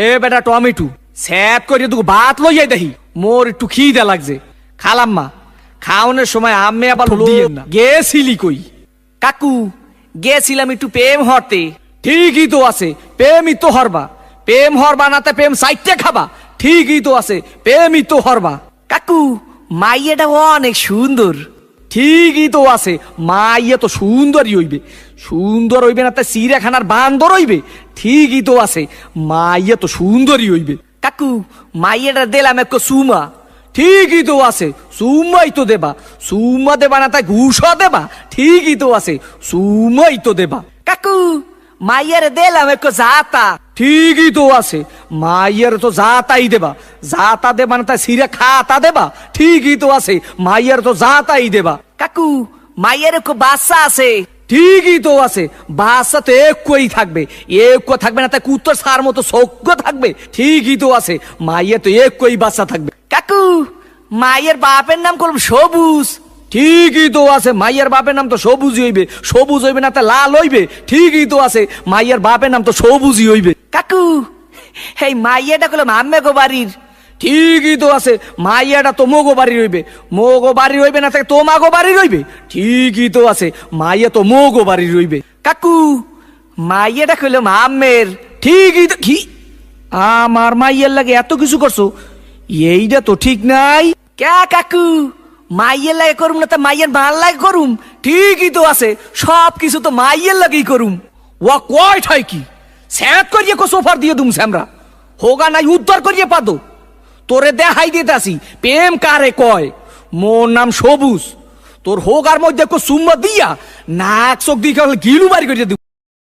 এ বেটা tomato sap করে তুই ভাত লইয়াই দেখি মোর একটু খিদে লাগছে। খালাম্মা খাওয়ানোর সময় আম্মে আবার দিয়েন না। গেছিলি কই? কাকু গেছিলাম একটু প্রেম হরতে। ঠিকই তো আছে, প্রেমই তো হরবা। প্রেম হরবা নাতে প্রেম সাইটে খাবা। ঠিকই তো আছে, প্রেমই তো হরবা। কাকু মাইয়াটা অনেক সুন্দর। ঠিকই তো আছে, মাইয়া তো সুন্দরই হইবে। সুন্দর হইবে না তাই চিড়িয়াখানার বান্দর হইবে? ঠিকই তো আছে, মাইয়া তো সুন্দরই হইবে। কাকু মাইয়াটা দিলাম এক সুমা। ঠিকই তো আছে, সুমাই তো দেবা। সুমা দেবা না তাই ঘুষা দেবা? ঠিকই তো আছে, সুমাই তো দেবা। কাকু মাইয়ারে দিলাম এক জাতা। ঠিকই তো আছে, মাইয়ার তো জাতাই দেবা। জাতা দেবা না তাই সিরে খাতা দেবা? ঠিকই তো আছে, মাইয়ার তো জাতাই দেবা। কাকু মাইয়ার এক বাচ্চা আছে। ঠিকই তো আছে, বাচ্চা তো একই থাকবে। এক থাকবে না তাই কুত্তর সার মতো সজ্ঞ থাকবে? ঠিকই তো আছে, মাইয়া তো একই বাচ্চা থাকবে। কাকু মাইয়ের বাপের নাম করলাম সবুজ। ঠিকই তো আছে, মাইয়ার বাপের নাম তো সবুজই হইবে। সবুজ হইবে না তা লাল হইবে? ঠিকই তো আছে, মাইয়ার বাপের নাম তো সবুজই হইবে। কাকু এই মাইয়াটা করলাম আম্মে গো বাড়ির। ঠিকই তো আছে, মাইয়াটা তো মোগো বাড়ি রইবে। মোগো বাড়ি রইবে না তো মাগো বাড়ি রইবে? ঠিকই তো আছে, মাইয়া তো মোগো বাড়ি রইবে। কাকু মাইয়াটা করলাম আম্মের। ঠিকই তো। কি আমার মাইয়ার লাগে এত কিছু করছো? এইটা তো ঠিক নাই। কে কাকু মাইয়ের লাগে করুম না তা মাইয়ের ভাল লাগে করুম? ঠিকই তো আছে, সব কিছু তো মাইয়ের লাগেই করুম। ও কয় ঠাই কি স্যাত করিয়ে কো সোফার দিয়ে দুম স্যামরা হোগা নাই উদ্ধার করিয়ে পাদো। তোরে দেখাই দিতে আসি প্রেম কারে কয়। মোর নাম সবুজ। তোর হোগার মধ্যে কো সুম্মা দিয়া নাক চোখ দিয়ে গিলু বাড়ি করিয়ে দিব।